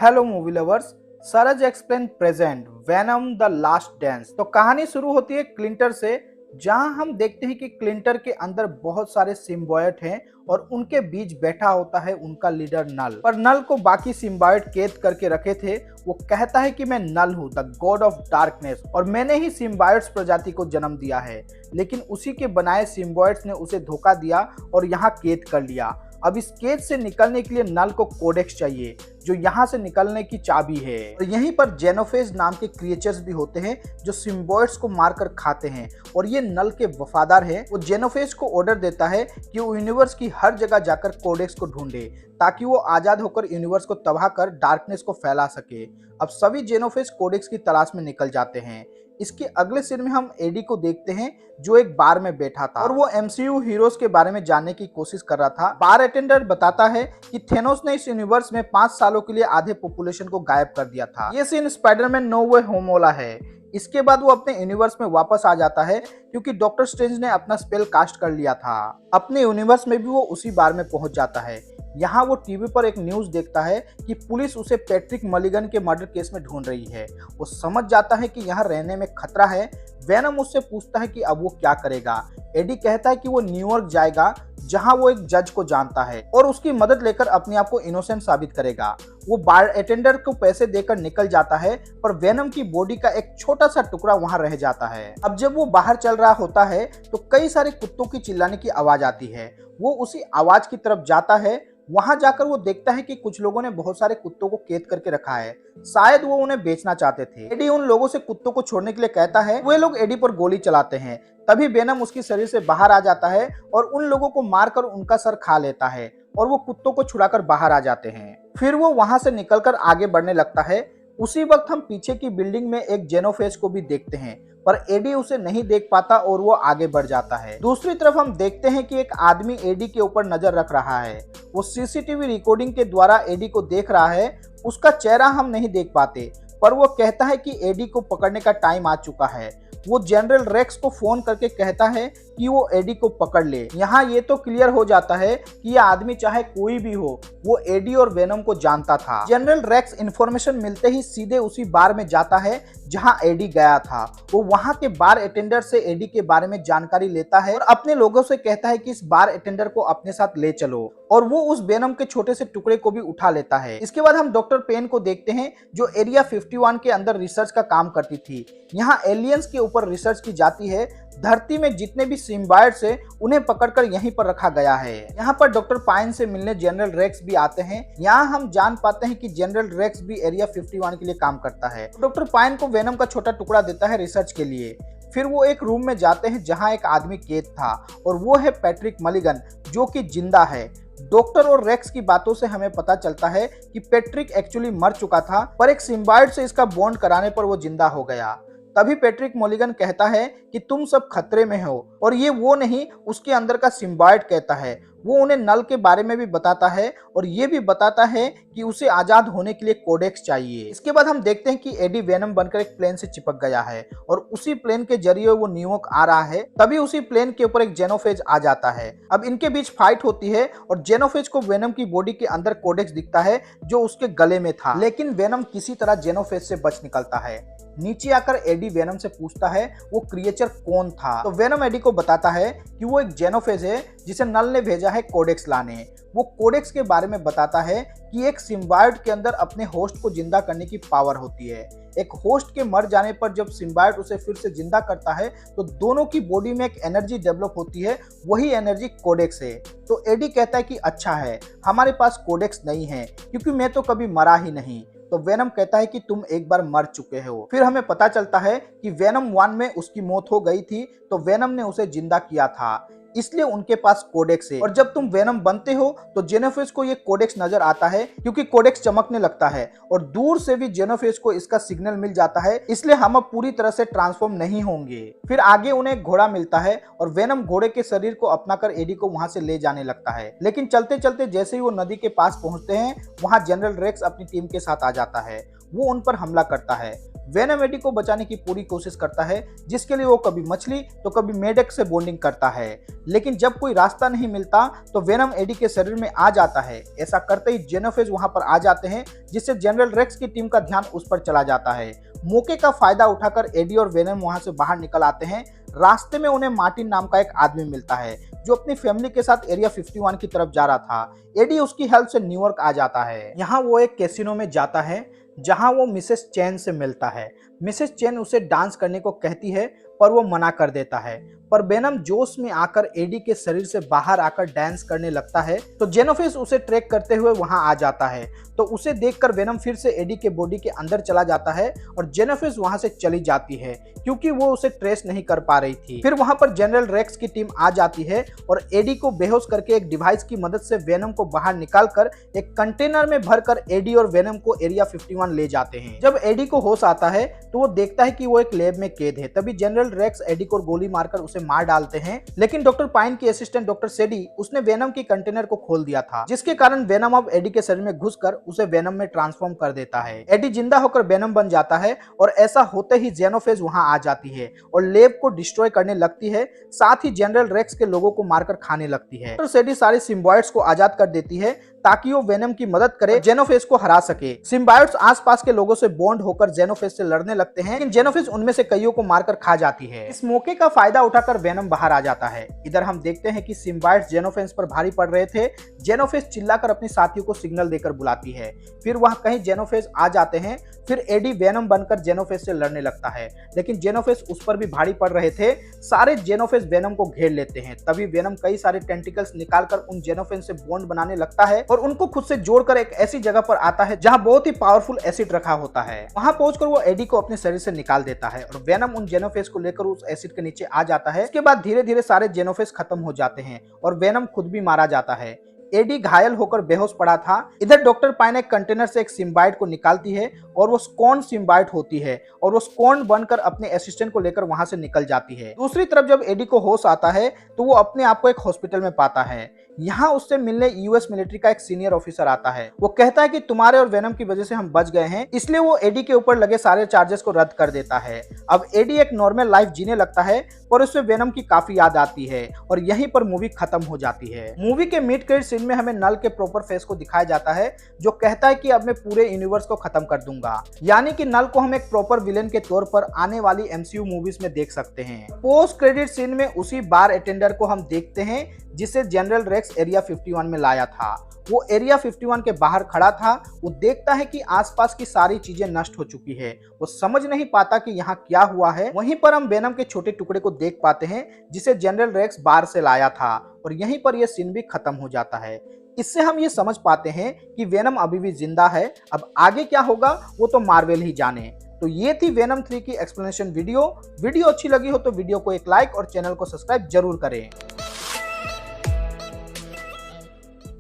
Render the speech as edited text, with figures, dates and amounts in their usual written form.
Hello movie lovers. Suraj explain present venom the last dance. तो कहानी शुरू होती है क्लिंटर से, जहां हम देखते हैं कि क्लिंटर के अंदर बहुत सारे सिम्बायोट हैं और उनके बीच बैठा होता है उनका लीडर नल। पर नल को बाकी सिम्बायोट कैद करके रखे थे। वो कहता है कि मैं नल हूँ, द गॉड ऑफ डार्कनेस, और मैंने ही सिम्बायोट्स प्रजाति को जन्म दिया है। लेकिन उसी के बनाए सिम्बायोट्स ने उसे धोखा दिया और यहाँ कैद कर लिया। अब इस केज से निकलने के लिए नल को कोडेक्स चाहिए, जो यहाँ से निकलने की चाबी है। और यहीं पर जेनोफेज नाम के क्रिएचर्स भी होते हैं जो सिम्बायोट्स को मारकर खाते हैं, और ये नल के वफादार हैं। वो जेनोफेज को ऑर्डर देता है कि वो यूनिवर्स की हर जगह जाकर कोडेक्स को ढूंढे, ताकि वो आजाद होकर यूनिवर्स को तबाह कर डार्कनेस को फैला सके। अब सभी जेनोफेज कोडेक्स की तलाश में निकल जाते हैं। इसके अगले सीन में हम एडी को देखते हैं, जो एक बार में बैठा था और वो एमसीयू हीरोज के बारे में जानने की कोशिश कर रहा था। बार अटेंडर बताता है कि थेनोस ने इस यूनिवर्स में 5 सालों के लिए आधे पॉपुलेशन को गायब कर दिया था। ये सीन स्पाइडरमैन नो वे होम वाला है। इसके बाद वो अपने यूनिवर्स में वापस आ जाता है, क्योंकि डॉक्टर स्ट्रेंज ने अपना स्पेल कास्ट कर लिया था। अपने यूनिवर्स में भी वो उसी बार में पहुंच जाता है। यहाँ वो टीवी पर एक न्यूज देखता है कि पुलिस उसे पैट्रिक मलिगन के मर्डर केस में ढूंढ रही है। वो समझ जाता है कि यहाँ रहने में खतरा है। वेनम उससे पूछता है कि अब वो क्या करेगा। एडी कहता है कि वो न्यूयॉर्क जाएगा, जहां वो एक जज को जानता है, और उसकी मदद लेकर अपने आप को इनोसेंट साबित करेगा। वो बार अटेंडर को पैसे देकर निकल जाता है, पर वेनम की बॉडी का एक छोटा सा टुकड़ा वहां रह जाता है। अब जब वो बाहर चल रहा होता है तो कई सारे कुत्तों की चिल्लाने की आवाज आती है। वो उसी आवाज की तरफ जाता है। वहां जाकर वो देखता है कि कुछ लोगों ने बहुत सारे कुत्तों को कैद करके रखा है। शायद वो उन्हें बेचना चाहते थे। एडी उन लोगों से कुत्तों को छोड़ने के लिए कहता है। वे लोग एडी पर गोली चलाते हैं। तभी वेनम उसकी शरीर से बाहर आ जाता है और उन लोगों को मारकर उनका सर खा लेता है, और वो कुत्तों को छुड़ाकर बाहर आ जाते हैं। फिर वो वहां से निकलकर आगे बढ़ने लगता है। उसी वक्त हम पीछे की बिल्डिंग में एक जेनोफेज को भी देखते हैं, पर एडी उसे नहीं देख पाता और वो आगे बढ़ जाता है। दूसरी तरफ हम देखते हैं कि एक आदमी एडी के ऊपर नजर रख रहा है। वो सीसीटीवी रिकॉर्डिंग के द्वारा एडी को देख रहा है। उसका चेहरा हम नहीं देख पाते, पर वो कहता है कि एडी को पकड़ने का टाइम आ चुका है। वो जनरल रेक्स को फोन करके कहता है कि वो एडी को पकड़ ले। यहाँ ये तो क्लियर हो जाता है कि यह आदमी चाहे कोई भी हो, वो एडी और वेनम को जानता था। जनरल रेक्स इन्फॉर्मेशन मिलते ही सीधे उसी बार में जाता है जहाँ एडी गया था। वो वहाँ के बार अटेंडर से एडी के बारे में जानकारी लेता है और अपने लोगों से कहता है कि इस बार अटेंडर को अपने साथ ले चलो, और वो उस वेनम के छोटे से टुकड़े को भी उठा लेता है। इसके बाद हम डॉक्टर पेन को देखते हैं, जो एरिया 51 के अंदर रिसर्च का काम करती थी। यहाँ एलियंस के ऊपर रिसर्च की जाती है। धरती में जितने भी सिम्बायोट्स हैं उन्हें पकड़कर यहीं पर रखा गया है। यहाँ पर डॉक्टर पाइन से मिलने जनरल रेक्स भी आते हैं। यहाँ हम जान पाते हैं कि जनरल रेक्स भी एरिया 51 के लिए काम करता है। डॉक्टर पाइन को वेनम का छोटा टुकड़ा देता है रिसर्च के लिए। फिर वो एक रूम में जाते हैं जहाँ एक आदमी कैद था, और वो है पैट्रिक मलिगन, जो कि जिंदा है। डॉक्टर और रेक्स की बातों से हमें पता चलता है कि पैट्रिक एक्चुअली मर चुका था, पर एक सिम्बायोट से इसका बॉन्ड कराने पर वो जिंदा हो गया। तभी पैट्रिक मलिगन कहता है कि तुम सब खतरे में हो, और ये वो नहीं, उसके अंदर का सिम्बायोट कहता है। वो उन्हें नल के बारे में भी बताता है, और ये भी बताता है कि उसे आजाद होने के लिए कोडेक्स चाहिए। इसके बाद हम देखते हैं कि एडी वेनम बनकर एक प्लेन से चिपक गया है, और उसी प्लेन के जरिए वो न्यूयॉर्क आ रहा है। तभी उसी प्लेन के ऊपर एक जेनोफेज आ जाता है। अब इनके बीच फाइट होती है, और जेनोफेज को वेनम की बॉडी के अंदर कोडेक्स दिखता है जो उसके गले में था। लेकिन वेनम किसी तरह जेनोफेज से बच निकलता है। नीचे आकर एडी वेनम से पूछता है वो क्रिएचर कौन था। तो वेनम एडी को बताता है कि वो एक जेनोफेज है जिसे नल ने भेजा है कोडेक्स लाने। वो कोडेक्स के बारे में बताता है कि एक सिम्बायोट के अंदर अपने होस्ट को जिंदा करने की पावर होती है। एक होस्ट के मर जाने पर जब सिम्बायोट उसे फिर से जिंदा करता है तो दोनों की बॉडी में एक एनर्जी डेवलप होती है। वही एनर्जी कोडेक्स है। तो एडी कहता है कि अच्छा है, हमारे पास कोडेक्स नहीं है, क्योंकि मैं तो कभी मरा ही नहीं। तो वेनम कहता है कि तुम एक बार मर चुके हो। फिर हमें पता चलता है कि वेनम 1 में उसकी मौत हो गई थी, तो वेनम ने उसे जिंदा किया था, इसलिए उनके पास कोडेक्स है। और जब तुम वेनम बनते हो तो जेनोफेज को ये कोडेक्स नजर आता है, क्योंकि कोडेक्स चमकने लगता है, और दूर से भी जेनोफेज को इसका सिग्नल मिल जाता है। इसलिए हम अब पूरी तरह से ट्रांसफॉर्म नहीं होंगे। फिर आगे उन्हें एक घोड़ा मिलता है, और वेनम घोड़े के शरीर को अपनाकर एडी को वहां से ले जाने लगता है। लेकिन चलते चलते जैसे ही वो नदी के पास पहुंचते हैं, वहां जनरल रेक्स अपनी टीम के साथ आ जाता है। वो उन पर हमला करता है। वेनम एडी को बचाने की पूरी कोशिश करता है, जिसके लिए वो कभी मछली तो कभी मेढक से बॉन्डिंग करता है। लेकिन जब कोई रास्ता नहीं मिलता तो वेनम एडी के शरीर में आ जाता है। ऐसा करते ही जेनोफेज वहां पर आ जाते हैं, जिससे जनरल रेक्स की टीम का ध्यान उस पर चला जाता है। मौके का फायदा उठाकर एडी और वेनम वहां से बाहर निकल आते हैं। रास्ते में उन्हें मार्टिन नाम का एक आदमी मिलता है, जो अपनी फैमिली के साथ एरिया 51 की तरफ जा रहा था। एडी उसकी हेल्प से न्यूयॉर्क आ जाता है। यहाँ वो एक कैसीनो में जाता है, जहां वो मिसेस चैन से मिलता है। मिसेस चैन उसे डांस करने को कहती है, पर वो मना कर देता है। पर वेनम जोश में आकर एडी के शरीर से बाहर आकर डांस करने लगता है, तो जेनोफेज उसे ट्रैक करते हुए वहां आ जाता है। तो उसे देखकर वेनम फिर से एडी के बॉडी के अंदर चला जाता है और जेनोफेज वहां से चली जाती है, क्योंकि वो उसे ट्रेस नहीं कर पा रही थी। फिर वहां पर जनरल रेक्स की टीम आ जाती है और एडी को बेहोश करके एक डिवाइस की मदद से वेनम को बाहर निकालकर एक कंटेनर में भरकर एडी और वेनम को एरिया 51 ले जाते हैं। जब एडी को होश आता है तो वो देखता है कि वो एक लैब में कैद है। तभी जनरल रेक्स एडी को गोली मारकर उसे मार डालते हैं, लेकिन डॉक्टर पाइन की असिस्टेंट डॉक्टर सेडी उसने वेनम की कंटेनर को खोल दिया था, जिसके कारण वेनम अब एडी के शरीर में घुसकर उसे वेनम में ट्रांसफॉर्म कर देता है। एडी जिंदा होकर वेनम बन जाता है और ऐसा होते ही जेनोफेज वहां आ जाती है और लैब को डिस्ट्रॉय करने लगती है। साथ ही जनरल रेक्स के लोगों को मारकर खाने लगती है। डॉक्टर सेडी सारे सिम्बायोट्स को आजाद कर देती है ताकि वो वेनम की मदद करे, जेनोफेज को हरा सके। सिम्बायोट्स आसपास के लोगों से बॉन्ड होकर जेनोफेज से लड़ने लगते हैं, लेकिन जेनोफेज उनमें से कईयों को मारकर खा जाती है। इस मौके का फायदा उठाकर वेनम बाहर आ जाता है। इधर हम देखते हैं कि सिम्बायोट्स जेनोफेज पर भारी पड़ रहे थे। जेनोफेज चिल्लाकर अपने साथियों को सिग्नल देकर बुलाती है। फिर वहां कहीं जेनोफेज आ जाते हैं। फिर एडी वेनम बनकर जेनोफेज से लड़ने लगता है, लेकिन जेनोफेज उस पर भी भारी पड़ रहे थे। सारे जेनोफेज वेनम को घेर लेते हैं। तभी वेनम कई सारे टेंटिकल्स निकालकर उन जेनोफेज से बॉन्ड बनाने लगता है और उनको खुद से जोड़कर एक ऐसी जगह पर आता है जहां बहुत ही पावरफुल एसिड रखा होता है। वहां पहुंचकर वो एडी को अपने शरीर से निकाल देता है और वेनम उन जेनोफेज को लेकर उस एसिड के नीचे आ जाता है। इसके बाद धीरे धीरे सारे जेनोफेज खत्म हो जाते हैं और वेनम खुद भी मारा जाता है। एडी घायल होकर बेहोश पड़ा था। इधर डॉक्टर पाइन एक कंटेनर से एक सिम्बाइट को निकालती है और वो स्कॉन सिम्बाइट होती है और वो स्कॉन बनकर अपने असिस्टेंट को लेकर वहां से निकल जाती है। दूसरी तरफ जब एडी को होश आता है तो वो अपने आप को एक हॉस्पिटल में पाता है। यहाँ उससे मिलने यूएस मिलिट्री का एक सीनियर ऑफिसर आता है। वो कहता है कि तुम्हारे और वेनम की वजह से हम बच गए हैं, इसलिए वो एडी के ऊपर लगे सारे चार्जेस को रद्द कर देता है। अब एडी एक नॉर्मल लाइफ जीने लगता है, पर उससे वेनम की काफी याद आती है और यहीं पर मूवी खत्म हो जाती है। मूवी के मिड क्रेडिट सीन में हमें नल के प्रॉपर फेस को दिखाया जाता है, जो कहता है कि अब मैं पूरे यूनिवर्स को खत्म कर दूंगा। यानी कि नल को हम एक प्रॉपर विलेन के तौर पर आने वाली एमसीयू मूवीज में देख सकते हैं। पोस्ट क्रेडिट सीन में उसी बार अटेंडर को हम देखते हैं जिसे जनरल रेक्स एरिया 51 में लाया था। वो एरिया 51 के बाहर खड़ा था। वो देखता है कि आसपास की सारी चीजें नष्ट हो चुकी है। वो समझ नहीं पाता कि यहाँ क्या हुआ है। वहीं पर हम वेनम के छोटे टुकड़े को देख पाते हैं, जिसे जनरल रेक्स बाहर से लाया था, और यहीं पर यह सीन भी खत्म हो जाता है। इससे हम ये समझ पाते हैं कि वेनम अभी भी जिंदा है। अब आगे क्या होगा वो तो मार्वेल ही जाने। तो ये थी वेनम 3 की एक्सप्लेनेशन वीडियो। वीडियो अच्छी लगी हो तो वीडियो को एक लाइक और चैनल को सब्सक्राइब जरूर करें।